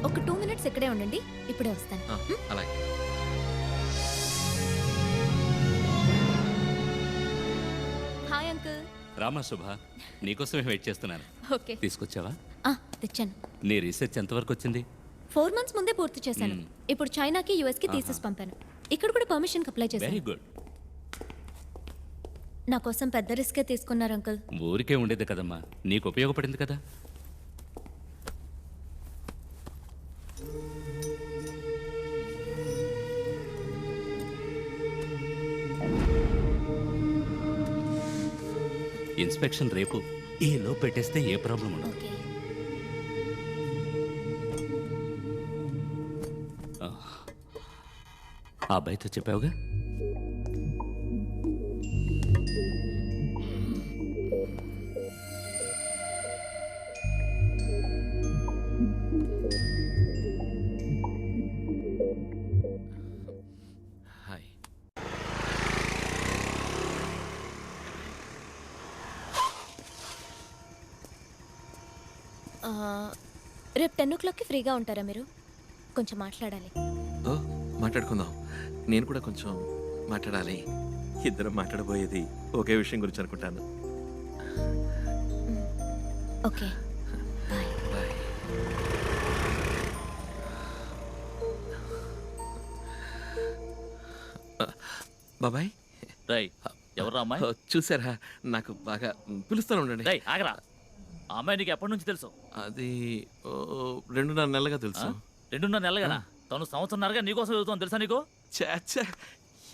ఒక 2 మినిట్స్ ఇక్కడే ఉండండి, ఇప్పుడే వస్తాను. అలాగే. Hi uncle. రామా శుభ, నీకోసమే వెయిట్ చేస్తున్నాను. ఓకే. తీసుకొచ్చావా? తెచ్చాను. నీ రీసెర్చ్ ఎంతవరకు వచ్చింది? 4 మంత్స్ ముందే పూర్తి చేశాను. ఇప్పుడు చైనాకి యుఎస్కి థీసిస్ పంపాను. ఇక్కడ కూడా పర్మిషన్కి అప్లై చేశాను. Very good. నా కోసం పెద్ద రిస్కే తీసుకున్నారు అంకుల్. ఊరికే ఉండేది కదమ్మా, నీకు ఉపయోగపడింది కదా. ఇన్స్పెక్షన్ రేపు, ఈ లో పెట్టేస్తే ఏ ప్రాబ్లం ఉండదు. ఓకే. ఆ అబ్బాయితో చెప్పావుగా? హాయ్. రేపు 10 o'clockకి ఫ్రీగా ఉంటారా మీరు? కొంచెం మాట్లాడాలి. ఓ, మాట్లాడుకుందాం. నేను కూడా కొంచెం మాట్లాడాలి. ఇద్దరం మాట్లాడబోయేది ఒకే విషయం గురించి అనుకుంటాను. Okay, bye. బాయ్. బాబాయ్. రై ఎవరు అమ్మాయి? చూసారా, నాకు బాగా పిలుస్తాను ఉండండి. రై ఆగరా. ఆ అమ్మాయి నీకు ఎప్పటి నుంచి తెలుసు? అది 2.5 నెలలుగా తెలుసు. 2.5 నెలలుగానా? తను సంవత్సరంన్నరగా నీకోసం చదువుతాను తెలుసా నీకు? చాచా,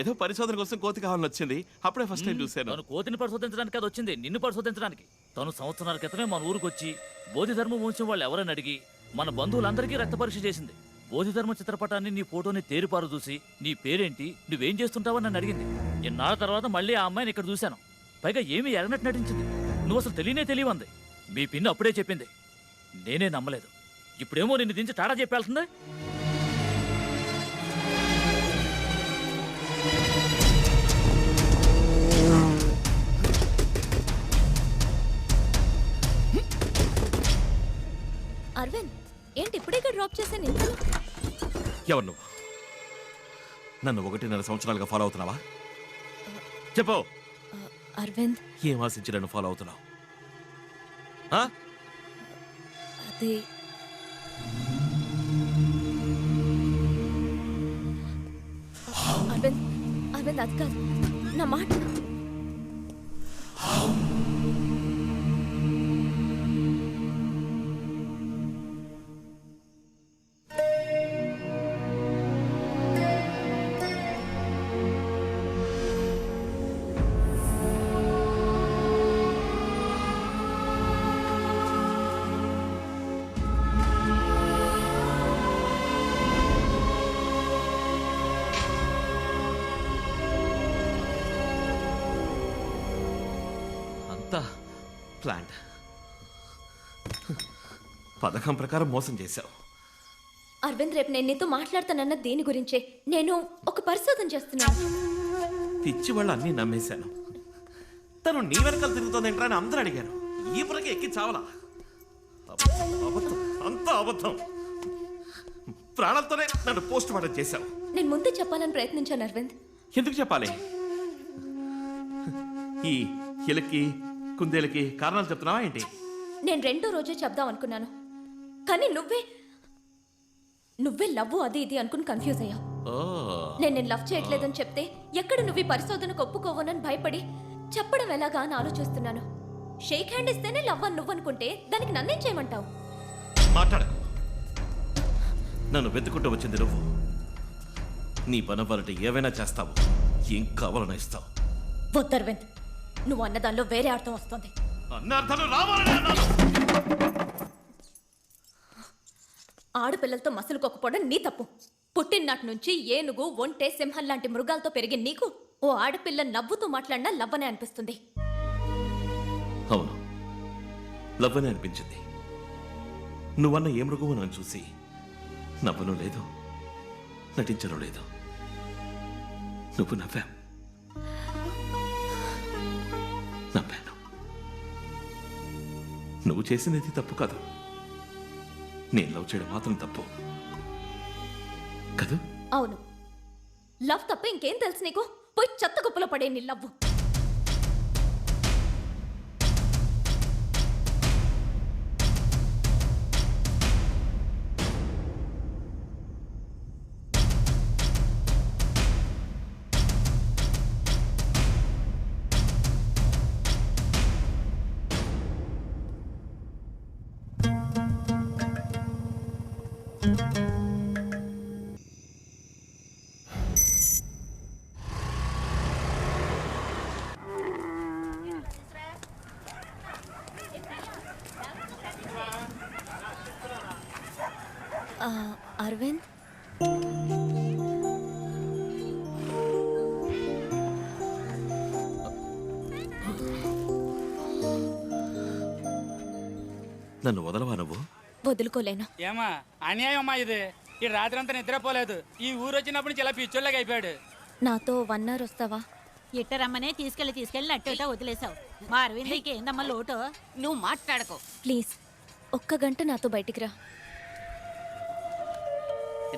ఏదో పరిశోధన కోసం కోతి కావాలని వచ్చింది. అప్పుడే ఫస్ట్ టైం చూశాను. తను కోతిని పరిశోధించడానికి అది వచ్చింది, నిన్ను పరిశోధించడానికి. తను సంవత్సరాల క్రితమే మన ఊరికి వచ్చి బోధిధర్మ వంశం వాళ్ళు ఎవరని అడిగి మన బంధువులందరికీ రక్త పరీక్ష చేసింది. బోధిధర్మ చిత్రపటాన్ని, నీ ఫోటోని తేరిపారు చూసి నీ పేరేంటి, నువ్వేం చేస్తుంటావని నన్ను అడిగింది. ఇన్నాళ్ళ తర్వాత మళ్ళీ ఆ అమ్మాయిని ఇక్కడ చూశాను. పైగా ఏమీ ఎరగనట్టు నటించింది. నువ్వు అసలు తెలియవంది. మీ పిన్ని అప్పుడే చెప్పింది, నేనే నమ్మలేదు. ఇప్పుడేమో నిన్ను దించి టాటా చెప్పాల్సిందే. అరవింద్, ఏంటి ఇప్పుడే ఇక్కడ డ్రాప్ చేశాను ఇంతలో? ఎవరు నువ్వు? నన్ను 1.5 సంవత్సరాలుగా ఫాలో అవుతున్నావా? చెప్పు. అరవింద్, ఏం ఆశించి నన్ను ఫాలో అవుతున్నావు? అది అరవింద్, అరవింద్ అది కాదు, నా మాట. ప్లాంట్ పథకం ప్రకారం మోసం చేశావు. అరవింద్, రేపు నేను నీతో మాట్లాడతానన్న దేని గురించే. నేను ఒక పరిశోధన చేస్తున్నాను. పిచ్చి వాళ్ళు అన్నీ నమ్మేశాను. తను నీ వెనకాల తిరుగుతోందేంట్రా అని అందరూ అడిగారు. ఈ పురకి ఎక్కి చావలా. అబద్ధం, అంతా అబద్ధం. ప్రాణాలతోనే నన్ను పోస్ట్ మార్టం చేశావు. నేను ముందే చెప్పాలని ప్రయత్నించాను అరవింద్. ఎందుకు చెప్పాలి? ఈ ఎలకి కుందేలకి కారణాలు చెప్తున్నావా ఏంటి? నేను 2వ రోజే చెప్దాం అనుకున్నాను, కానీ నువ్వే లవ్ అది ఇది అనుకుని కన్ఫ్యూజ్ అయ్యావు. నేను లవ్ చేయట్లేదని చెప్తే ఎక్కడ నువ్వు ఈ పరిశోధనకు ఒప్పుకోవనని భయపడి చెప్పడం ఎలాగా అని ఆలోచిస్తున్నాను. షేక్ హ్యాండ్ ఇస్తేనే లవ్ అని నువ్వు అనుకుంటే దానికి నన్నేం చేయమంటావు? మాట్లాడకు. నన్ను వెతుకుంటూ వచ్చింది నువ్వు. నీ పనవ్వాలంటే ఏవైనా చేస్తావు, ఏం కావాలన్నా ఇస్తావు. వద్దర్వింద్, నువ్వు అన్నదానిలో వేరే అర్థం వస్తుంది. అన్న అర్థాలు రావాలని అన్నాను. ఆడపిల్లలతో మసులుకోకపోవడం నీ తప్పు. పుట్టిననాటి నుంచి ఏనుగు, ఒంటె, సింహం లాంటి మృగాలతో పెరిగిన నీకు ఓ ఆడపిల్ల నవ్వుతూ మాట్లాడినా లవ్వనే అనిపిస్తుంది. అవును, లవ్వనే అనిపించింది. నువ్వన్న ఏ మృగమో నన్ను చూసి నవ్వను లేదు, నటించను లేదు. నువ్వు నవ్వావు, నవ్వాను. నువ్వు చేసినది తప్పు కాదు, నేను లవ్ చేయడం మాత్రం తప్పు కదా? అవును, లవ్ తప్ప ఇంకేం తెలుసు నీకు? పోయి చెత్త కుప్పలో పడే నీ లవ్. అరవింద్, నన్ను వదలవా నువ్వు? వదులుకోలేను. ఏమా అన్యాయం అమ్మా ఇది. ఈ రాత్రి అంతా నిద్రపోలేదు. ఈ ఊరు వచ్చినప్పుడు నుంచి ఇలా పిచ్చోళ్ళగా అయిపోయాడు. నాతో 1 hour వస్తావా? ఇట్టరమ్మనే తీసుకెళ్ళి నట్టుట వదిలేసావు. మా అరవింద్కి ఏందమ్మా లోటు? నువ్వు మాట్లాడకు. ప్లీజ్ 1 గంట నాతో బయటికి రా.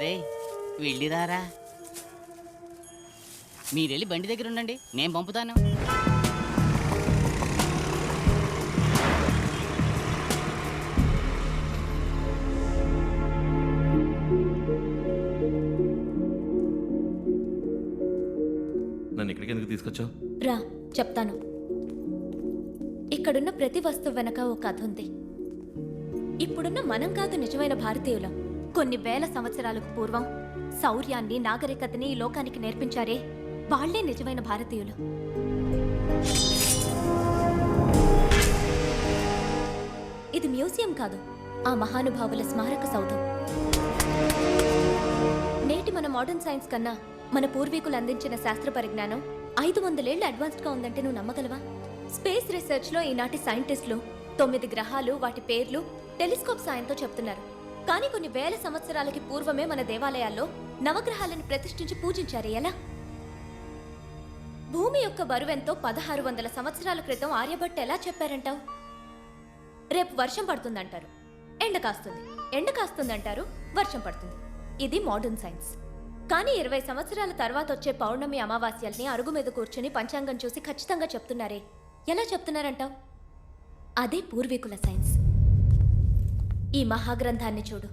రే వెళ్ళిరారా. మీరెళ్ళి బండి దగ్గర ఉండండి, నేను పంపుతాను. నన్ను ఇక్కడికి ఎందుకు తీసుకొచ్చావు? రా చెప్తాను. ఇక్కడున్న ప్రతి వస్తువు వెనక ఒక కథ ఉంది. ఇప్పుడున్న మనం కాదు నిజమైన భారతీయులం. కొన్ని వేల సంవత్సరాలకు పూర్వం శౌర్యాన్ని, నాగరికతని ఈ లోకానికి నేర్పించారే, వాళ్లే నిజమైన భారతీయులు. ఇది మ్యూజియం కాదు, ఆ మహానుభావుల స్మారక సౌధం. నేటి మన మోడర్న్ సైన్స్ కన్నా మన పూర్వీకులు అందించిన శాస్త్ర పరిజ్ఞానం 500 ఏళ్లు అడ్వాన్స్డ్ గా ఉందంటే నువ్వు నమ్మగలవా? స్పేస్ రీసెర్చ్ లో ఈనాటి సైంటిస్టులు 9 గ్రహాలు, వాటి పేర్లు టెలిస్కోప్ సాయంతో చెప్తున్నారు. కానీ కొన్ని వేల సంవత్సరాలకి పూర్వమే మన దేవాలయాల్లో నవగ్రహాలను ప్రతిష్ఠించి పూజించారు. ఎలా? భూమి యొక్క బరువెంతో 1600 సంవత్సరాల క్రితం ఆర్యభట్టు ఎలా చెప్పారంటావు? రేపు వర్షం పడుతుందంటారు, ఎండ కాస్తుంది. ఎండ కాస్తుందంటారు, వర్షం పడుతుంది. ఇది మోడర్న్ సైన్స్. కానీ 20 సంవత్సరాల తర్వాత వచ్చే పౌర్ణమి అమావాస్యల్ని అరుగు మీద కూర్చుని పంచాంగం చూసి ఖచ్చితంగా చెప్తున్నారే, ఎలా చెప్తున్నారంటావు? అదే పూర్వీకుల సైన్స్. ఈ మహాగ్రంథాన్ని చూడు.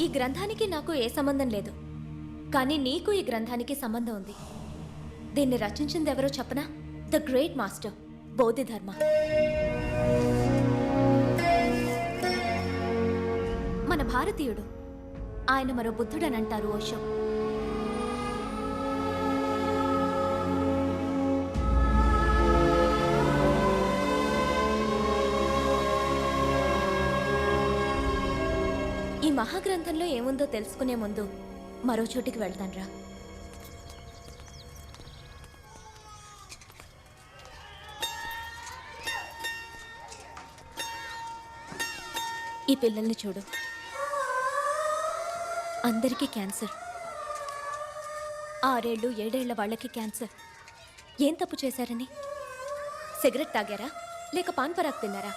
ఈ గ్రంథానికి నాకు ఏ సంబంధం లేదు, కానీ నీకు ఈ గ్రంథానికి సంబంధం ఉంది. దీన్ని రచించింది ఎవరో చెప్పనా? The great master Bodhidharma. మన భారతీయుడు. ఆయన మరో బుద్ధుడని అంటారు ఓషో. ఈ మహాగ్రంథంలో ఏముందో తెలుసుకునే ముందు మరో చోటికి వెళ్తాన్రా. ఈ పిల్లల్ని చూడు, అందరికీ క్యాన్సర్. 6 ఏళ్ళు 7 ఏళ్ల వాళ్ళకి క్యాన్సర్. ఏం తప్పు చేశారని? సిగరెట్ తాగారా, లేక పాన్ పరాగ్ తిన్నారా?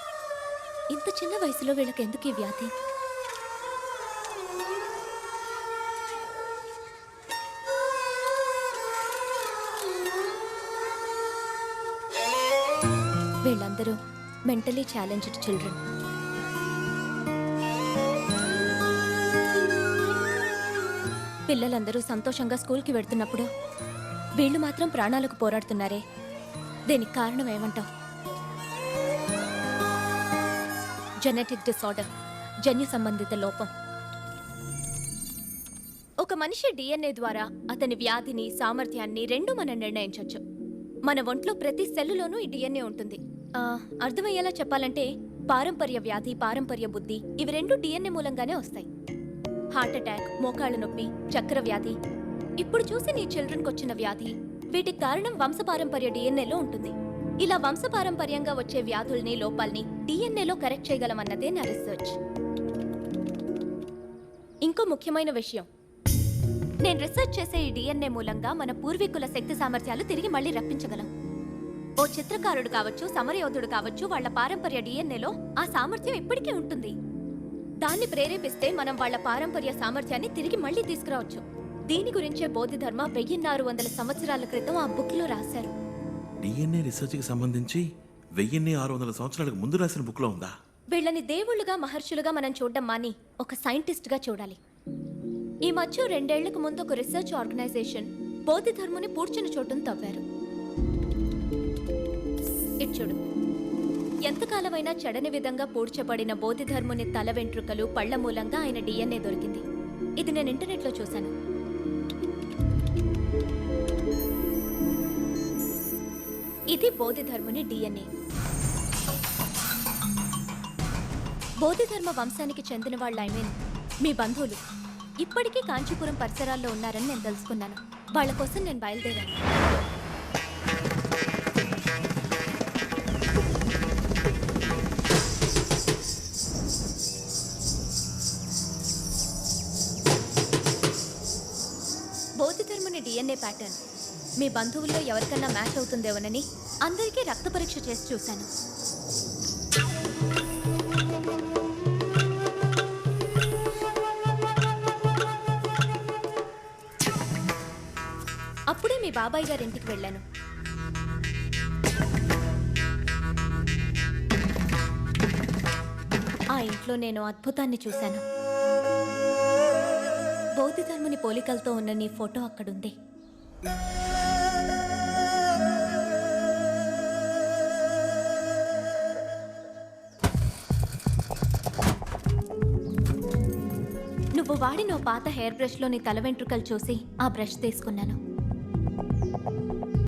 ఇంత చిన్న వయసులో వీళ్ళకి ఎందుకు ఈ వ్యాధి? వీళ్ళందరూ మెంటలీ ఛాలెంజ్డ్ చిల్డ్రన్. పిల్లలందరూ సంతోషంగా స్కూల్కి వెళ్తున్నప్పుడు వీళ్ళు మాత్రం ప్రాణాలకు పోరాడుతున్నారే, దీనికి కారణం ఏమంటావు? జెనెటిక్ డిసార్డర్, జన్యు సంబంధిత లోపం. ఒక మనిషి డిఎన్ఏ ద్వారా అతని వ్యాధిని, సామర్థ్యాన్ని రెండూ మనం నిర్ణయించవచ్చు. మన ఒంట్లో ప్రతి సెల్లులోనూ ఈ డిఎన్ఏ ఉంటుంది. అర్థమయ్యేలా చెప్పాలంటే పారంపర్య వ్యాధి, పారంపర్య బుద్ధి ఇవి రెండు డిఎన్ఏ మూలంగానే వస్తాయి. హార్ట్ అటాక్, మోకాళ్ళ నొప్పి, చక్కెర వ్యాధి, ఇప్పుడు చూసి నీ చిల్డ్రన్కి వచ్చిన వ్యాధి, వీటికి కారణం వంశపారంపర్య డిఎన్ఏలో ఉంటుంది. ఇలా వంశపారంపర్యంగా వచ్చే వ్యాధుల్ని, లోపాల్ని డిఎన్ఏలో కరెక్ట్ చేయగలమన్నదే నా రీసెర్చ్. ఇంకో ముఖ్యమైన విషయం, నేను రీసెర్చ్ చేసే ఈ డిఎన్ఏ మూలంగా మన పూర్వీకుల శక్తి సామర్థ్యాలు తిరిగి మళ్ళీ రప్పించగలం. ఓ చిత్రకారుడు కావచ్చు, సమరయోధుడు కావచ్చు, వాళ్ళ పారంపర్య డిఎన్ఏలో ఆ సామర్థ్యం ఇప్పటికీ ఉంటుంది. దాన్ని ప్రేరేపిస్తే మనం వాళ్ళ పారంపర్య సామర్థ్యాన్ని తిరిగి మళ్ళీ తీసుకురావచ్చు. దీని గురించే బోధిధర్మ 1600 సంవత్సరాల క్రితం ఆ బుక్ లో రాశారు. డిఎన్ఏ రీసెర్చ్కి సంబంధించి 1600 సంవత్సరాలకు ముందు రాసిన బుక్లో ఉందా? వీళ్ళని దేవుళ్ళుగా మహర్షులుగా మనం చూడడం మాని ఒక సైంటిస్ట్ గా చూడాలి. ఈ మధ్య 2 ఏళ్లకు ముందు ఒక రీసెర్చ్ ఆర్గనైజేషన్ బోధిధర్ముని పూడ్చిన చోటును తవ్వారు. ఇటు చూడు, ఎంతకాలమైనా చెడని విధంగా పూడ్చబడిన బోధిధర్ముని తల వెంట్రుకలు, పళ్ల మూలంగా ఆయన డిఎన్ఏ దొరికింది. ఇది నేను ఇంటర్నెట్లో చూశాను. ఇది బోధిధర్ముని డిఎన్ఏ. బోధిధర్మ వంశానికి చెందిన వాళ్ళ మీ బంధువులు ఇప్పటికీ కాంచీపురం పరిసరాల్లో ఉన్నారని నేను తెలుసుకున్నాను. వాళ్ళ కోసం నేను బయలుదేరాను. బోధిధర్ముని డిఎన్ఏ ప్యాటర్న్ మీ బంధువుల్లో ఎవరికన్నా మ్యాచ్ అవుతుందేమోనని అందరికీ రక్త పరీక్ష చేసి చూశాను. అప్పుడే మీ బాబాయ్ గారి ఇంటికి వెళ్ళాను. ఆ ఇంట్లో నేను అద్భుతాన్ని చూశాను. బౌద్ధధర్ముని పోలికలతో ఉన్న నీ ఫోటో అక్కడుంది. నువ్వు వాడిన పాత హెయిర్ బ్రష్లో నీ తల వెంట్రుకలు చూసి ఆ బ్రష్ తీసుకున్నాను.